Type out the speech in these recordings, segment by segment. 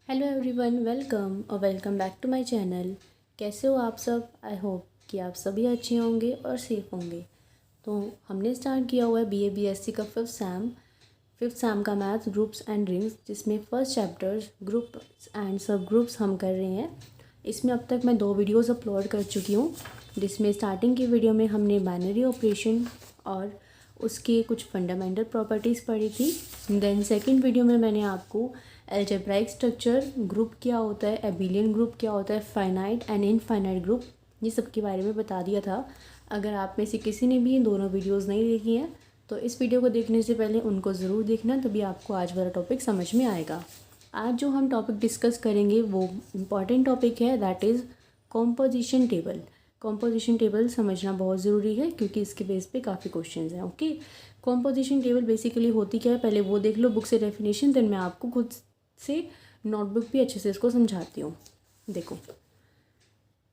Hello everyone, welcome और welcome back to my channel. कैसे हो आप सब? आई होप कि आप सभी अच्छे होंगे और सेफ होंगे। तो हमने स्टार्ट किया हुआ है बीए बीएससी का फिफ्थ सैम का मैथ्स ग्रुप्स एंड रिंग्स, जिसमें फर्स्ट चैप्टर्स ग्रुप्स एंड सब ग्रुप्स हम कर रहे हैं। इसमें अब तक मैं 2 वीडियोस अपलोड कर चुकी हूँ, जिसमें स्टार्टिंग की वीडियो में हमने बाइनरी ऑपरेशन और उसके कुछ फंडामेंटल प्रॉपर्टीज़ पढ़ी थी। देन सेकंड वीडियो में मैंने आपको अलजेब्राइक स्ट्रक्चर, ग्रुप क्या होता है, एबिलियन ग्रुप क्या होता है, फाइनाइट एंड इनफाइनाइट ग्रुप, ये सब के बारे में बता दिया था। अगर आप में से किसी ने भी इन दोनों वीडियोस नहीं देखी हैं तो इस वीडियो को देखने से पहले उनको ज़रूर देखना, तभी आपको आज वाला टॉपिक समझ में आएगा। आज जो हम टॉपिक डिस्कस करेंगे वो इम्पॉर्टेंट टॉपिक है, that is composition table. Composition table समझना बहुत ज़रूरी है क्योंकि इसके बेस पे काफ़ी क्वेश्चंस हैं। ओके, कॉम्पोजिशन टेबल बेसिकली होती क्या है, पहले वो देख लो बुक से डेफिनेशन, देन मैं आपको खुद से नोटबुक भी अच्छे से इसको समझाती हूँ। देखो,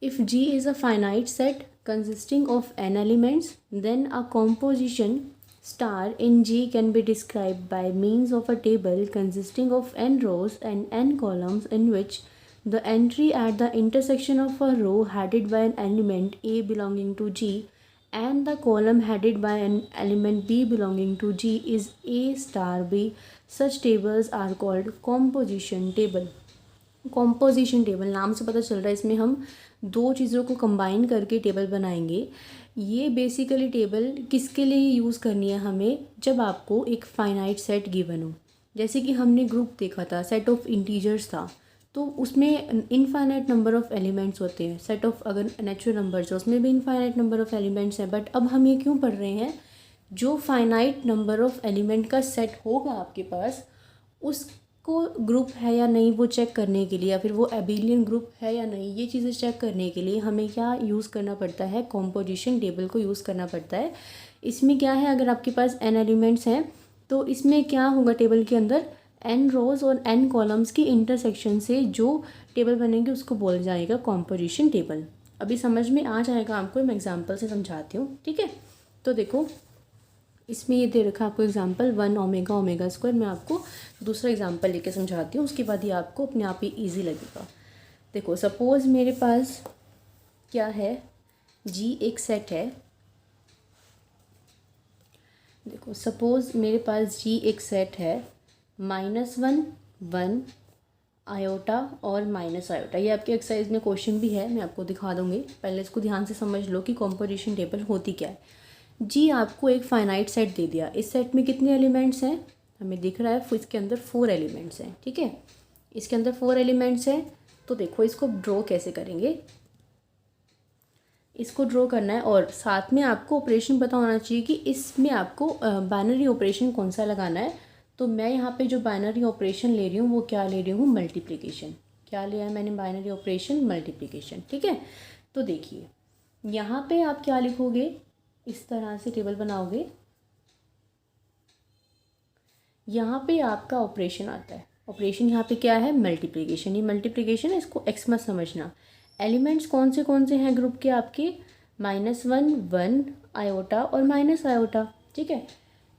if G is a finite set consisting of n elements, then a composition star in G can be described by means of a table consisting of n rows and n columns in which the entry at the intersection of a row headed by an element A belonging to G and the column headed by an element B belonging to G is A star B. Such tables are called composition table. Composition table नाम से पता चल रहा है, इसमें हम दो चीज़ों को कंबाइन करके टेबल बनाएंगे। ये बेसिकली टेबल किसके लिए यूज़ करनी है हमें, जब आपको एक फाइनाइट सेट गिवन हो। जैसे कि हमने ग्रुप देखा था, सेट ऑफ इंटीजर्स था, तो उसमें इनफाइनाइट नंबर ऑफ एलिमेंट्स होते हैं। सेट ऑफ अगर नेचुरल नंबर्स है उसमें भी इनफाइनाइट नंबर ऑफ एलिमेंट्स हैं। बट अब हम ये क्यों पढ़ रहे हैं, जो फाइनाइट नंबर ऑफ एलिमेंट का सेट होगा आपके पास, उसको ग्रुप है या नहीं वो चेक करने के लिए, या फिर वो एबिलियन ग्रुप है या नहीं, ये चीज़ें चेक करने के लिए हमें क्या यूज़ करना पड़ता है, कॉम्पोजिशन टेबल को यूज़ करना पड़ता है। इसमें क्या है, अगर आपके पास n एलिमेंट्स हैं तो इसमें क्या होगा, टेबल के अंदर n रोज़ और n कॉलम्स की इंटरसेक्शन से जो टेबल बनेंगे उसको बोल जाएगा कॉम्पोजिशन टेबल। अभी समझ में आ जाएगा आपको, मैं एग्जाम्पल से समझाती हूँ, ठीक है। तो देखो, इसमें ये दे रखा है आपको एग्जांपल 1 ओमेगा ओमेगा स्क्वायर। मैं आपको दूसरा एग्जांपल लेके समझाती हूँ, उसके बाद ये आपको अपने आप ही इजी लगेगा। देखो, सपोज़ मेरे पास क्या है, जी एक सेट है। देखो, सपोज़ मेरे पास जी एक सेट है, -1 1 आयोटा और माइनस आयोटा। ये आपके एक्सरसाइज में क्वेश्चन भी है, मैं आपको दिखा दूँगी। पहले इसको ध्यान से समझ लो कि कॉम्पोजिशन टेबल होती क्या है। जी आपको एक फाइनाइट सेट दे दिया, इस सेट में कितने एलिमेंट्स हैं, हमें दिख रहा है इसके अंदर 4 एलिमेंट्स हैं, ठीक है। इसके अंदर 4 एलिमेंट्स हैं। तो देखो, इसको ड्रॉ कैसे करेंगे, इसको ड्रॉ करना है और साथ में आपको ऑपरेशन पता होना चाहिए कि इसमें आपको बाइनरी ऑपरेशन कौन सा लगाना है। तो मैं यहाँ पे जो बाइनरी ऑपरेशन ले रही हूँ वो क्या ले रही हूँ, मल्टीप्लिकेशन। क्या लिया है मैंने, बाइनरी ऑपरेशन मल्टीप्लिकेशन, ठीक है। तो देखिए, यहाँ पे आप क्या लिखोगे, इस तरह से टेबल बनाओगे। यहाँ पे आपका ऑपरेशन आता है, ऑपरेशन यहाँ पे क्या है, मल्टीप्लिकेशन। ये मल्टीप्लिकेशन है, इसको एक्स मत समझना। एलिमेंट्स कौन से हैं ग्रुप के आपके, -1 1 आयोटा और माइनस आयोटा, ठीक है।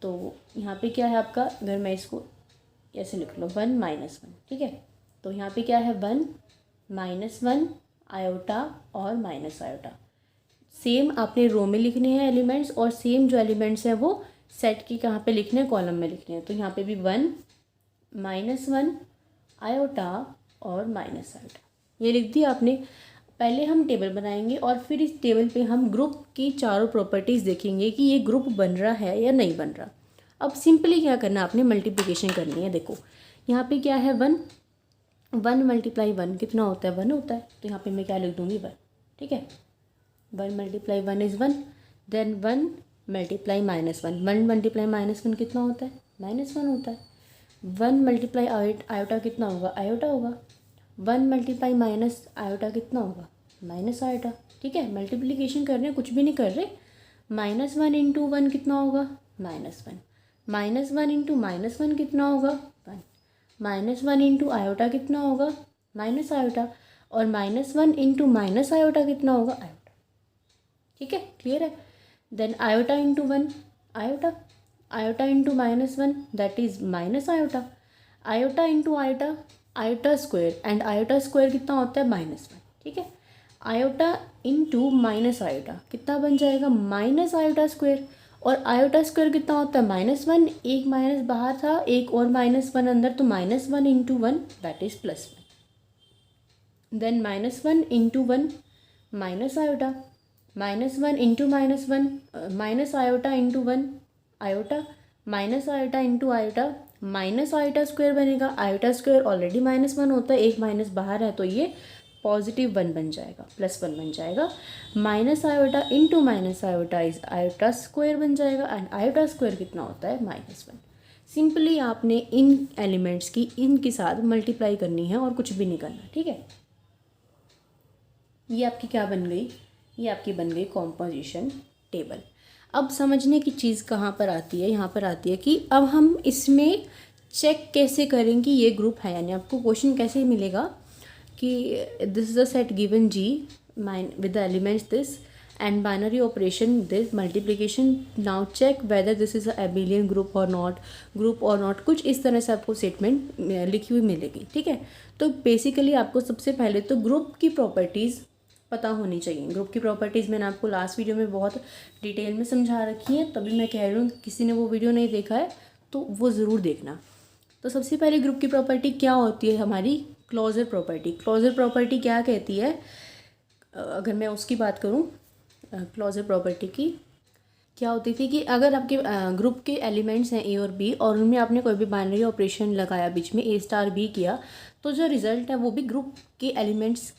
तो यहाँ पे क्या है आपका, अगर मैं इसको ऐसे लिख लो 1 -1, ठीक है। तो यहाँ पे क्या है, 1 -1 आयोटा और माइनस आयोटा। सेम आपने रो में लिखने हैं एलिमेंट्स, और सेम जो एलिमेंट्स हैं वो सेट की कहाँ पे लिखने हैं, कॉलम में लिखने हैं। तो यहाँ पे भी 1 -1 आयोटा और माइनस आयोटा, ये लिख दिया आपने। पहले हम टेबल बनाएंगे और फिर इस टेबल पे हम ग्रुप की चारों प्रॉपर्टीज़ देखेंगे कि ये ग्रुप बन रहा है या नहीं बन रहा। अब सिंपली क्या करना, आपने मल्टीप्लिकेशन करनी है। देखो, यहाँ पे क्या है, 1 1 × 1 कितना होता है, 1 होता है। तो यहाँ पे मैं क्या लिख दूँगी, 1, ठीक है। 1 × 1 इज़ 1, देन 1 × -1, 1 × -1 कितना होता है, -1 होता है। 1 × आयोटा कितना होगा, आयोटा होगा। 1 × माइनस आयोटा कितना होगा, माइनस आयोटा, ठीक है। मल्टीप्लिकेशन कर रहे हैं, कुछ भी नहीं कर रहे। -1 × 1 कितना होगा, -1 -1 × -1 कितना होगा, 1 -1 × आयोटा कितना होगा, माइनस आयोटा, और -1 × माइनस आयोटा कितना होगा, आयोटा, ठीक है। क्लियर है। Then iota into 1 iota, iota into -1 that is minus iota, iota into iota iota square, and iota square कितना होता है -1, ठीक है। आयोटा इंटू माइनस आयोटा कितना बन जाएगा, माइनस आयोटा स्क्वायर, और आयोटा स्क्वायर कितना होता है -1, एक माइनस बाहर था, एक और -1 अंदर, तो -1 into 1 that is +1, then -1 into 1 minus iota, -1 into -1 minus iota into 1 iota, minus iota into iota, minus iota square बनेगा। आयोटा स्क्वायर ऑलरेडी -1 होता है, एक माइनस बाहर है तो ये +1 बन जाएगा, +1 बन जाएगा। Minus iota into minus iota is iota square बन जाएगा, एंड आयोटा स्क्वायर कितना होता है -1। सिंपली आपने इन एलिमेंट्स की इन के साथ मल्टीप्लाई करनी है और कुछ भी नहीं करना, ठीक है। ये आपकी क्या बन गई, ये आपकी बन गई कॉम्पोजिशन टेबल। अब समझने की चीज़ कहाँ पर आती है, यहाँ पर आती है कि अब हम इसमें चेक कैसे करें कि ये ग्रुप है, यानी आपको क्वेश्चन कैसे मिलेगा कि this is a set given G माइन with the elements this and binary operation this multiplication, now check whether this is a abelian group और नॉट, कुछ इस तरह से आपको स्टेटमेंट लिखी हुई मिलेगी, ठीक है। तो बेसिकली आपको सबसे पहले तो ग्रुप की प्रॉपर्टीज़ पता होनी चाहिए। ग्रुप की प्रॉपर्टीज़ मैंने आपको लास्ट वीडियो में बहुत डिटेल में समझा रखी है, तभी मैं कह रही हूँ किसी ने वो वीडियो नहीं देखा है तो वो ज़रूर देखना। तो सबसे पहले ग्रुप की प्रॉपर्टी क्या होती है, हमारी क्लोजर प्रॉपर्टी। क्लोजर प्रॉपर्टी क्या कहती है, अगर मैं उसकी बात करूँ, क्लोजर प्रॉपर्टी की क्या होती थी कि अगर आपके ग्रुप के एलिमेंट्स हैं ए और बी और उनमें आपने कोई भी बाइनरी ऑपरेशन लगाया बीच में A*B किया, तो जो रिजल्ट है वो भी ग्रुप के एलिमेंट्स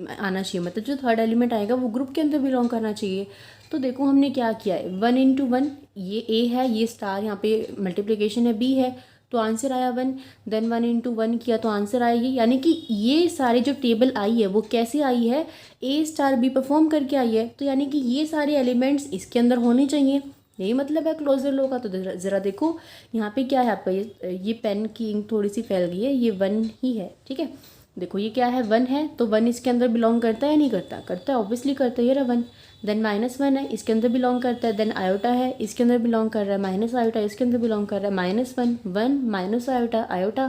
आना चाहिए, मतलब जो थर्ड एलिमेंट आएगा वो ग्रुप के अंदर बिलोंग करना चाहिए। तो देखो हमने क्या किया है, 1 इंटू 1 ये ए है, ये स्टार यहाँ पे मल्टीप्लिकेशन है बी है, तो आंसर आया 1। देन 1 इंटू 1 किया तो आंसर आया ये, यानी कि ये सारे जो टेबल आई है वो कैसे आई है, A*B परफॉर्म करके आई है, तो यानी कि ये सारे एलिमेंट्स इसके अंदर होने चाहिए, यही मतलब है क्लोजर लॉ का। तो ज़रा देखो यहाँ पे क्या है आपका, ये पेन की इंक थोड़ी सी फैल गई है, ये 1 ही है, ठीक है। देखो ये क्या है, 1 है, तो 1 इसके अंदर बिलोंग करता है नहीं करता, करता है ऑब्वियसली करता है, ये रहा 1। देन -1 है, इसके अंदर बिलोंग करता है। देन आयोटा है, इसके अंदर बिलोंग कर रहा है। माइनस आयोटा इसके अंदर बिलोंग कर रहा है। -1 1 minus iota iota,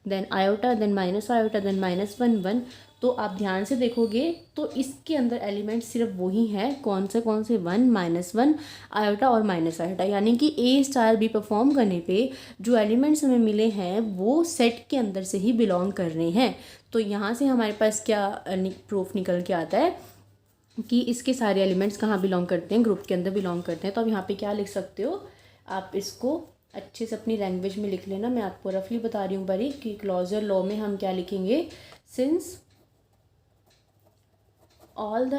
then iota, then minus iota, then -1 1। तो आप ध्यान से देखोगे तो इसके अंदर एलिमेंट सिर्फ वही हैं, कौन से 1 -1 आयोटा और माइनस आयोटा, यानी कि A*B परफॉर्म करने पे जो एलिमेंट्स हमें मिले हैं वो सेट के अंदर से ही बिलोंग कर रहे हैं। तो यहाँ से हमारे पास क्या प्रूफ निकल के आता है कि इसके सारे एलिमेंट्स कहाँ बिलोंग करते हैं, ग्रुप के अंदर बिलोंग करते हैं। तो अब यहाँ पे क्या लिख सकते हो आप, इसको अच्छे से अपनी लैंग्वेज में लिख लेना, मैं आपको रफली बता रही हूँ बड़ी कि क्लोजर लॉ में हम क्या लिखेंगे, since all the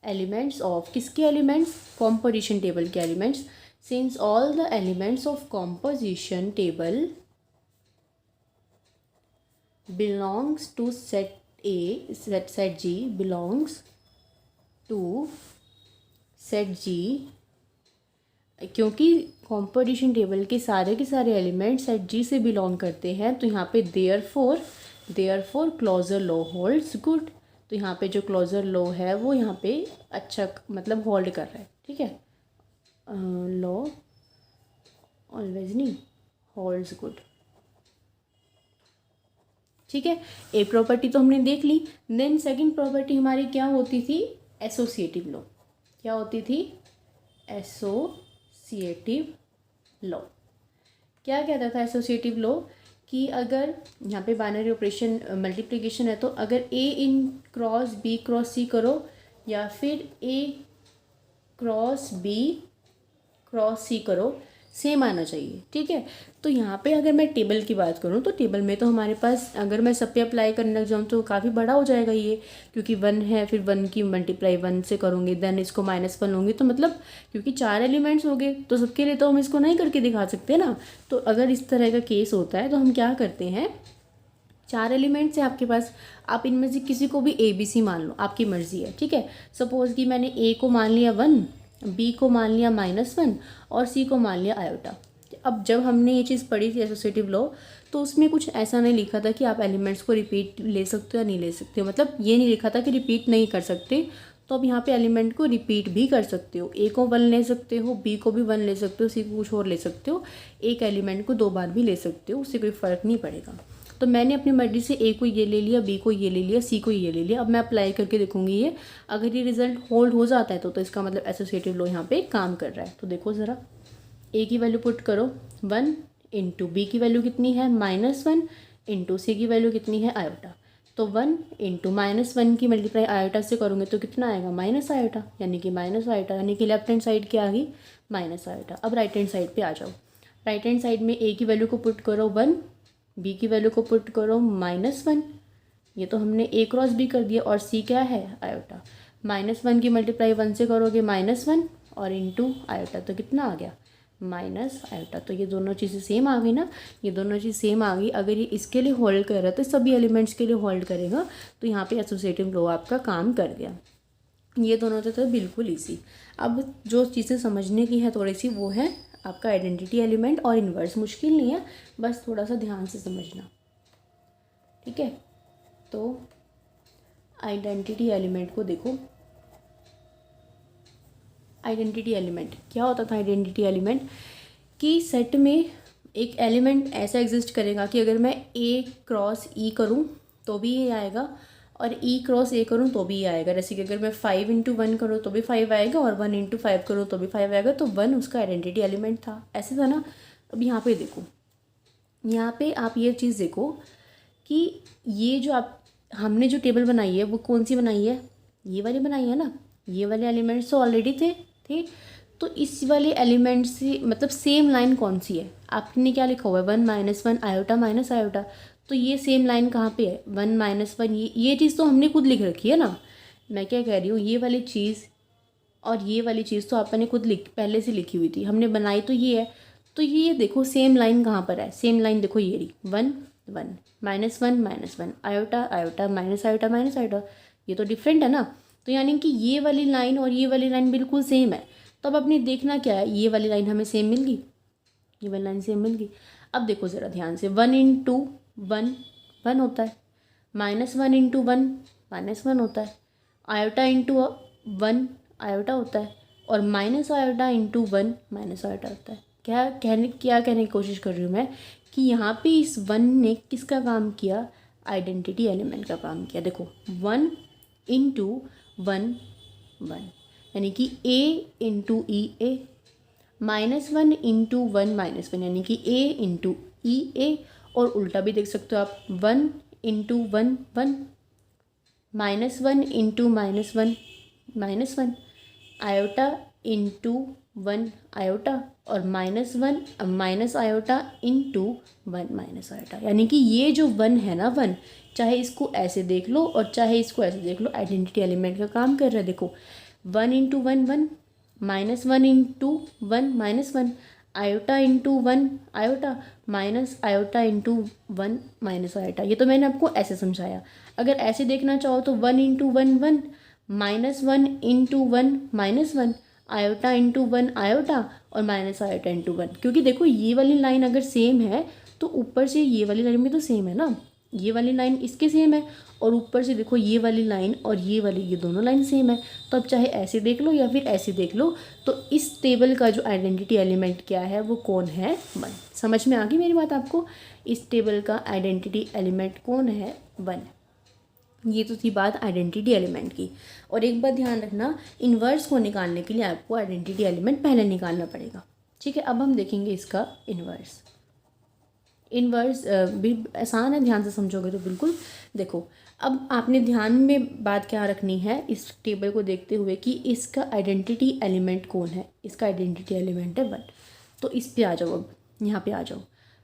elements of किसके एलिमेंट्स, composition टेबल के elements, since all the elements of composition table belongs to set A, set G belongs to set G, क्योंकि कॉम्पोजिशन टेबल के सारे एलिमेंट सेट जी से बिलोंग करते हैं, तो यहाँ पे therefore closure law holds good. तो यहाँ पे जो क्लोजर लॉ है वो यहाँ पे अच्छा मतलब होल्ड कर रहा है, ठीक है। लॉ ऑलवेज नहीं होल्ड्स गुड, ठीक है। ए प्रॉपर्टी तो हमने देख ली। देन सेकंड प्रॉपर्टी हमारी क्या होती थी, एसोसिएटिव लॉ। क्या होती थी, एसोसिएटिव लॉ। क्या कहता था एसोसिएटिव लॉ कि अगर यहाँ पे बाइनरी ऑपरेशन मल्टीप्लिकेशन है, तो अगर A in cross B cross C करो या फिर A cross B cross C करो, सेम आना चाहिए, ठीक है। तो यहाँ पे अगर मैं टेबल की बात करूँ तो टेबल में तो हमारे पास अगर मैं सब पे अप्लाई करने लग जाऊँ तो काफ़ी बड़ा हो जाएगा ये, क्योंकि 1 है, फिर 1 की मल्टीप्लाई 1 से करूँगी, देन इसको -1 लूँगी, तो मतलब क्योंकि 4 एलिमेंट्स हो गए तो सबके लिए तो हम इसको नहीं करके दिखा सकते ना। तो अगर इस तरह का केस होता है तो हम क्या करते हैं, 4 एलिमेंट्स है आपके पास, आप इनमें से किसी को भी ABC मान लो, आपकी मर्ज़ी है, ठीक है। सपोज़ कि मैंने A को मान लिया 1, B को मान लिया -1 और C को मान लिया आयोटा। अब जब हमने ये चीज़ पढ़ी थी एसोसिएटिव लॉ, तो उसमें कुछ ऐसा नहीं लिखा था कि आप एलिमेंट्स को रिपीट ले सकते हो या नहीं ले सकते हो, मतलब ये नहीं लिखा था कि रिपीट नहीं कर सकते, तो अब यहाँ पे एलिमेंट को रिपीट भी कर सकते हो, ए को 1 ले सकते हो, बी को भी 1 ले सकते हो, सी को कुछ और ले सकते हो, एक एलिमेंट को 2 बार भी ले सकते हो, उससे कोई फ़र्क नहीं पड़ेगा। तो मैंने अपनी मर्जी से ए को ये ले लिया, बी को ये ले लिया, सी को ये ले लिया। अब मैं अप्लाई करके देखूंगी ये, अगर ये रिजल्ट होल्ड हो जाता है तो इसका मतलब एसोसिएटिव लॉ यहाँ पे काम कर रहा है। तो देखो ज़रा, ए की वैल्यू पुट करो 1 इंटू बी की वैल्यू कितनी है -1 इंटू सी की वैल्यू कितनी है आयोटा। तो 1 इंटू -1 की मल्टीप्लाई आयोटा से करोगे तो कितना आएगा माइनस आयोटा, यानी कि माइनस आयोटा, यानी कि लेफ्ट हैंड साइड क्या आ गई माइनस आयोटा। अब राइट हैंड साइड पे आ जाओ, राइट हैंड साइड में ए की वैल्यू को पुट करो 1, बी की वैल्यू को पुट करो -1, ये तो हमने ए क्रॉस बी कर दिया, और सी क्या है आयोटा। -1 की मल्टीप्लाई 1 से करोगे -1 और इंटू आयोटा, तो कितना आ गया माइनस आयोटा। तो ये दोनों चीज़ें सेम आ गई ना, ये दोनों चीज़ सेम आ गई। अगर ये इसके लिए होल्ड कर रहा है तो सभी एलिमेंट्स के लिए होल्ड करेगा, तो यहाँ पे एसोसिएटिव लॉ आपका काम कर गया। ये दोनों तो बिल्कुल ईजी। अब जो चीज़ें समझने की है थोड़ी सी, वो है आपका आइडेंटिटी एलिमेंट और इन्वर्स। मुश्किल नहीं है, बस थोड़ा सा ध्यान से समझना, ठीक है। तो आइडेंटिटी एलिमेंट को देखो, आइडेंटिटी एलिमेंट क्या होता था। आइडेंटिटी एलिमेंट कि सेट में एक एलिमेंट ऐसा एग्जिस्ट करेगा कि अगर मैं ए क्रॉस ई करूँ तो भी ये आएगा, और ई क्रॉस ए करूँ तो भी ये आएगा। जैसे कि अगर मैं 5 इंटू 1 करूँ तो भी 5 आएगा, और 1 इंटू 5 करूँ तो भी 5 आएगा। तो 1 उसका आइडेंटिटी एलिमेंट था, ऐसे था ना। अब यहाँ पे देखो, यहाँ पे आप ये चीज़ देखो कि ये जो आप हमने जो टेबल बनाई है वो कौन सी बनाई है, ये वाली बनाई है ना। ये वाले एलिमेंट्स तो ऑलरेडी थे। तो इस वाले एलिमेंट से मतलब सेम लाइन कौन सी है, आपने क्या लिखा हुआ है 1 -1 आयोटा माइनस आयोटा। तो ये सेम लाइन कहाँ पे है 1 -1, ये चीज़ तो हमने खुद लिख रखी है ना। मैं क्या कह रही हूँ, ये वाली चीज़ और ये वाली चीज़ तो आपने खुद पहले से लिखी हुई थी, हमने बनाई तो ये है। तो ये देखो सेम लाइन कहाँ पर है, सेम लाइन देखो ये रही 1 1 -1 -1 iota iota minus iota minus iota, ये तो डिफरेंट है ना। तो यानी कि ये वाली लाइन और ये वाली लाइन बिल्कुल सेम है। तो अब अपने देखना क्या है, ये वाली लाइन हमें सेम मिल गई, ये वाली लाइन सेम मिल गई। अब देखो ज़रा ध्यान से, 1 इंटू 1 1 होता है, -1 इंटू 1 -1 होता है, आयोटा इंटू 1 आयोटा होता है, और minus iota into 1 minus iota होता है। क्या कहने की कोशिश कर रही हूँ मैं कि यहाँ पे इस 1 ने किसका काम किया, आइडेंटिटी एलिमेंट का काम किया। देखो 1 इंटू 1 1, यानी कि ए इंटू ई ए, -1 इंटू 1 -1, यानी कि ए इंटू ई ए, और उल्टा भी देख सकते हो आप 1 into 1 1, -1 into -1 -1, iota into 1 iota, और -1 minus iota into 1 minus iota. यानी कि ये जो 1 है ना 1, चाहे इसको ऐसे देख लो और चाहे इसको ऐसे देख लो, आइडेंटिटी एलिमेंट का काम कर रहा है। देखो 1 into 1 1, -1 into 1 -1, iota into 1 iota, minus iota into 1 minus iota. ये तो मैंने आपको ऐसे समझाया। अगर ऐसे देखना चाहो तो 1 into 1 1, -1 into 1 -1, iota into 1 iota, और माइनस आयोटा इंटू 1। क्योंकि देखो ये वाली लाइन अगर सेम है तो ऊपर से ये वाली लाइन भी तो सेम है ना, ये वाली लाइन इसके सेम है, और ऊपर से देखो ये वाली लाइन और ये वाली, ये दोनों लाइन सेम है। तो अब चाहे ऐसे देख लो या फिर ऐसे देख लो, तो इस टेबल का जो आइडेंटिटी एलिमेंट क्या है वो कौन है 1। समझ में आ गई मेरी बात आपको, इस टेबल का आइडेंटिटी एलिमेंट कौन है 1। ये तो थी बात आइडेंटिटी एलिमेंट की। और एक बात ध्यान रखना, इन्वर्स को निकालने के लिए आपको आइडेंटिटी एलिमेंट पहले निकालना पड़ेगा, ठीक है। अब हम देखेंगे इसका इन्वर्स। इन्वर्स भी आसान है, ध्यान से समझोगे तो बिल्कुल। देखो अब आपने ध्यान में बात क्या रखनी है इस टेबल को देखते हुए कि इसका आइडेंटिटी एलिमेंट कौन है। इसका आइडेंटिटी एलिमेंट है 1। तो इस पे आ जाओ, अब यहाँ पे आ जाओ।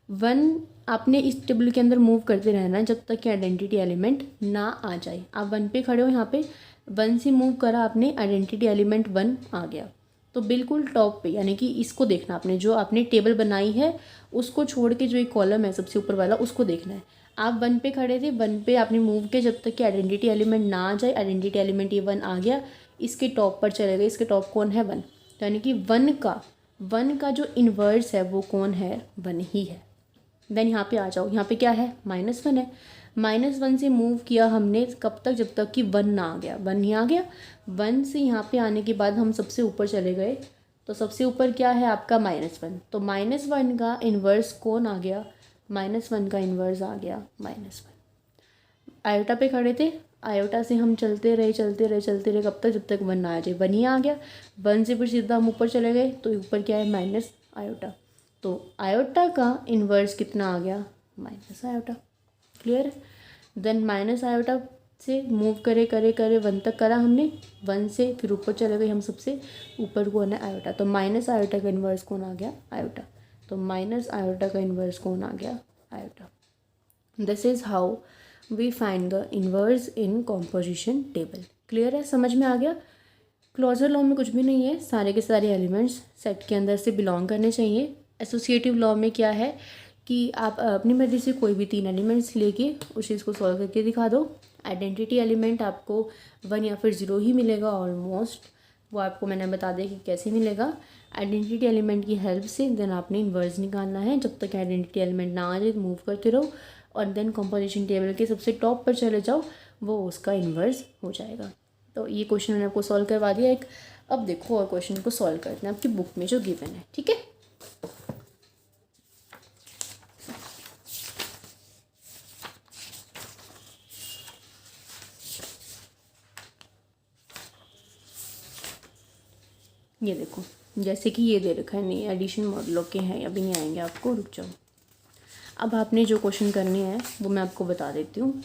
1 आपने इस टेबल के अंदर मूव करते रहना जब तक कि आइडेंटिटी एलिमेंट ना आ जाए। आप 1 पे खड़े हो, यहाँ पे 1 से मूव करा आपने, आइडेंटिटी एलिमेंट 1 आ गया। तो बिल्कुल टॉप पे, यानी कि इसको देखना आपने, जो आपने टेबल बनाई है उसको छोड़ के जो एक कॉलम है सबसे ऊपर वाला उसको देखना है। आप 1 पे खड़े थे, 1 पे आपने मूव किया जब तक कि आइडेंटिटी एलिमेंट ना आ जाए। आइडेंटिटी एलिमेंट ये 1 आ गया, इसके टॉप पर चले गए। इसके टॉप कौन है 1, तो यानी कि 1 का जो इन्वर्स है वो कौन है 1 ही है। देन यहाँ पे आ जाओ, यहाँ पे क्या है -1 है। -1 से मूव किया हमने कब तक, जब तक कि 1 ना आ गया। 1 नहीं आ गया, 1 से यहाँ पे आने के बाद हम सबसे ऊपर चले गए, तो सबसे ऊपर क्या है आपका -1, तो -1 का इन्वर्स कौन आ गया, -1 का इन्वर्स आ गया -1। आयोटा पे खड़े थे, आयोटा से हम चलते रहे चलते रहे चलते रहे कब तक, जब तक 1 ना आ जाए। 1 ही आ गया, 1 से फिर सीधा हम ऊपर चले गए, तो ऊपर क्या है माइनस आयोटा, तो आयोटा का इन्वर्स कितना आ गया, माइनस आयोटा। क्लियर है। देन माइनस आयोटा से मूव करे करे करे 1 तक करा हमने, 1 से फिर ऊपर चले गए हम, सबसे ऊपर कौन है आयोटा, तो माइनस आयोटा का इन्वर्स कौन आ गया, आयोटा। तो माइनस आयोटा का इन्वर्स कौन आ गया, iota. This is how we find the inverse in composition table. Clear है, समझ में आ गया। क्लोजर लॉ में कुछ भी नहीं है, सारे के सारे एलिमेंट्स सेट के अंदर से बिलोंग करने चाहिए। एसोसिएटिव लॉ में क्या है कि आप अपनी मर्जी से कोई भी 3 एलिमेंट्स लेके उस चीज़ को सॉल्व करके दिखा दो। आइडेंटिटी एलिमेंट आपको 1 या फिर 0 ही मिलेगा ऑलमोस्ट, वो आपको मैंने बता दिया कि कैसे मिलेगा। आइडेंटिटी एलिमेंट की हेल्प से देन आपने इन्वर्स निकालना है। जब तक आइडेंटिटी एलिमेंट ना आ जाए मूव करते रहो, और देन कंपोजिशन टेबल के सबसे टॉप पर चले जाओ, वो उसका इन्वर्स हो जाएगा। तो ये क्वेश्चन मैंने आपको सॉल्व करवा दिया एक। अब देखो और क्वेश्चन को सॉल्व करते हैं आपकी बुक में जो गिवन है, ठीक है। ये देखो, जैसे कि ये दे रखा है, नहीं एडिशन मॉडलों के हैं, अभी नहीं आएंगे आपको, रुक जाओ। अब आपने जो क्वेश्चन करने हैं वो मैं आपको बता देती हूँ।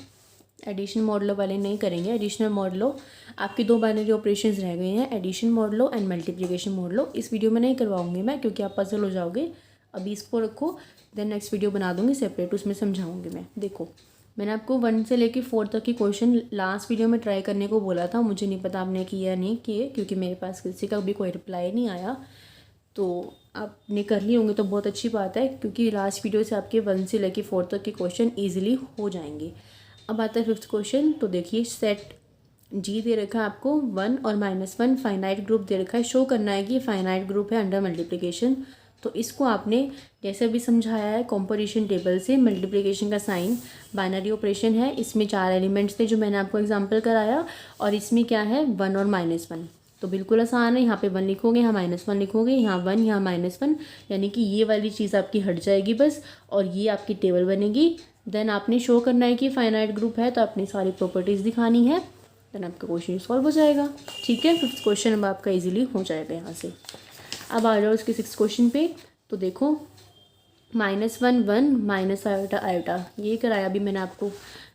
एडिशन मॉडलो वाले नहीं करेंगे, एडिशनल मॉडलो आपके 2 बाइनरी ऑपरेशंस रह गए हैं, addition modulo and multiplication modulo. इस वीडियो में नहीं करवाऊंगी मैं, क्योंकि आप पजल हो जाओगे। अभी इसको रखो, देन नेक्स्ट वीडियो बना दूंगी सेपरेट, उसमें समझाऊंगी मैं। देखो, मैंने आपको 1 से लेकर 4 तक की क्वेश्चन लास्ट वीडियो में ट्राई करने को बोला था, मुझे नहीं पता आपने किया नहीं किए, क्योंकि मेरे पास किसी का भी कोई रिप्लाई नहीं आया। तो आपने कर लिए होंगे तो बहुत अच्छी बात है, क्योंकि लास्ट वीडियो से आपके 1 से लेकर 4 तक के क्वेश्चन ईजिली हो जाएंगे। अब आता है 5th क्वेश्चन। तो देखिए, सेट जी दे रखा है आपको 1 और -1 फाइनाइट ग्रुप दे रखा है, शो करना है कि फाइनाइट ग्रुप है अंडर मल्टीप्लिकेशन। तो इसको आपने जैसे अभी समझाया है कंपोजिशन टेबल से, मल्टीप्लिकेशन का साइन बाइनरी ऑपरेशन है, इसमें 4 एलिमेंट्स थे जो मैंने आपको एग्जांपल कराया, और इसमें क्या है 1 और -1। तो बिल्कुल आसान है, यहाँ पे 1 लिखोगे, यहाँ -1 लिखोगे, यहाँ 1 यहाँ -1, यानी कि ये वाली चीज़ आपकी हट जाएगी बस, और ये आपकी टेबल बनेगी। देन आपने शो करना है कि फाइनाइट ग्रुप है, तो अपनी सारी प्रॉपर्टीज़ दिखानी है, देन आपका क्वेश्चन सॉल्व हो जाएगा। ठीक है, 5th क्वेश्चन अब आपका इजीली हो जाएगा यहाँ से। अब आ जाओ इसके 6th क्वेश्चन पे। तो देखो, -1 1 माइनस आयोटा आयोटा, ये कराया अभी मैंने आपको,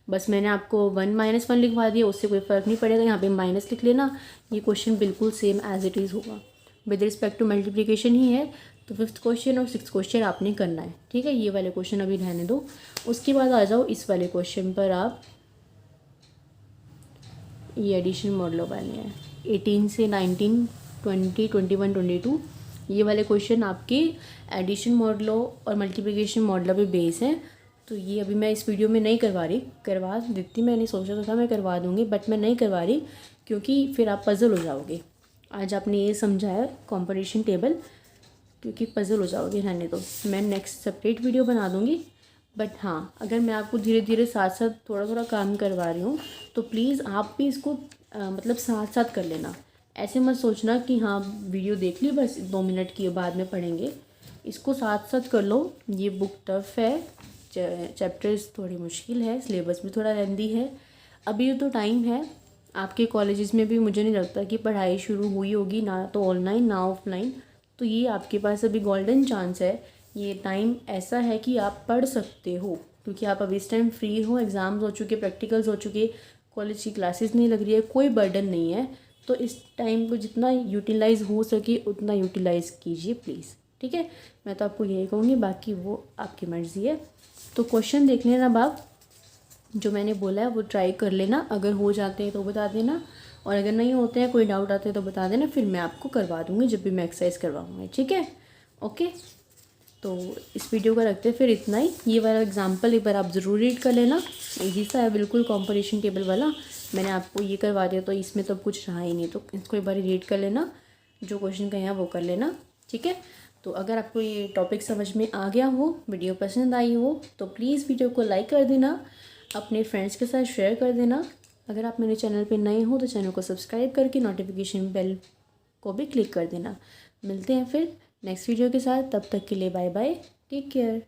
बस मैंने आपको 1 -1 लिखवा दिया, उससे कोई फ़र्क नहीं पड़ेगा, यहाँ पे माइनस लिख लेना। ये क्वेश्चन बिल्कुल सेम एज इट इज़ होगा, विद रिस्पेक्ट टू मल्टीप्लिकेशन ही है। तो 5th क्वेश्चन और 6th क्वेश्चन आपने करना है, ठीक है। ये वाले क्वेश्चन अभी रहने दो, उसके बाद आ जाओ इस वाले क्वेश्चन पर आप। ये एडिशन मॉडलों वाले हैं, 18 से 19 20 21 22, ये वाले क्वेश्चन आपके एडिशन मॉडलों और मल्टीप्लिकेशन मॉडलों पे बेस हैं। तो ये अभी मैं इस वीडियो में नहीं करवा रही, करवा देती, मैंने सोचा तो था मैं करवा दूँगी, बट मैं नहीं करवा रही क्योंकि फिर आप पजल हो जाओगे। आज आपने ये समझा है कॉम्पोजिशन टेबल, क्योंकि पजल हो जाओगे, रहने दो, मैं नेक्स्ट सेपरेट वीडियो बना दूँगी। बट हाँ, अगर मैं आपको धीरे धीरे साथ साथ थोड़ा थोड़ा काम करवा रही हूँ, तो प्लीज़ आप भी इसको मतलब साथ साथ कर लेना। ऐसे मत सोचना कि हाँ वीडियो देख ली बस 2 मिनट की बाद में पढ़ेंगे, इसको साथ साथ कर लो। ये बुक टफ है, चैप्टर्स थोड़ी मुश्किल है, सिलेबस भी थोड़ा लेंदी है। अभी तो टाइम है, आपके कॉलेजेस में भी मुझे नहीं लगता कि पढ़ाई शुरू हुई होगी, ना तो ऑनलाइन ना ऑफलाइन। तो ये आपके पास अभी गोल्डन चांस है, ये टाइम ऐसा है कि आप पढ़ सकते हो, क्योंकि आप अभी इस टाइम फ्री हो, एग्ज़ाम्स हो चुके, प्रैक्टिकल्स हो चुके, कॉलेज की क्लासेस नहीं लग रही है, कोई बर्डन नहीं है। तो इस टाइम को जितना यूटिलाइज़ हो सके उतना यूटिलाइज़ कीजिए प्लीज़, ठीक है। मैं तो आपको यही कहूँगी, बाकी वो आपकी मर्ज़ी है। तो क्वेश्चन देख लेना आप, जो मैंने बोला है वो ट्राई कर लेना, अगर हो जाते हैं तो बता देना, और अगर नहीं होते हैं, कोई डाउट आते हैं तो बता देना, फिर मैं आपको करवा दूँगी जब भी मैं एक्सरसाइज करवाऊँगी, ठीक है। ओके, तो इस वीडियो का रखते हैं फिर इतना ही। ये वाला एग्जांपल एक बार आप ज़रूर रीड कर लेना, इजी सा है बिल्कुल, कंपोजिशन टेबल वाला। मैंने आपको ये करवा दिया तो इसमें तो कुछ रहा ही नहीं, तो इसको एक बार रीड कर लेना, जो क्वेश्चन कहे हैं वो कर लेना, ठीक है। तो अगर आपको ये टॉपिक समझ में आ गया हो, वीडियो पसंद आई हो, तो प्लीज़ वीडियो को लाइक कर देना, अपने फ्रेंड्स के साथ शेयर कर देना। अगर आप मेरे चैनल पे नए हो तो चैनल को सब्सक्राइब करके नोटिफिकेशन बेल को भी क्लिक कर देना। मिलते हैं फिर नेक्स्ट वीडियो के साथ, तब तक के लिए बाय बाय, टेक केयर।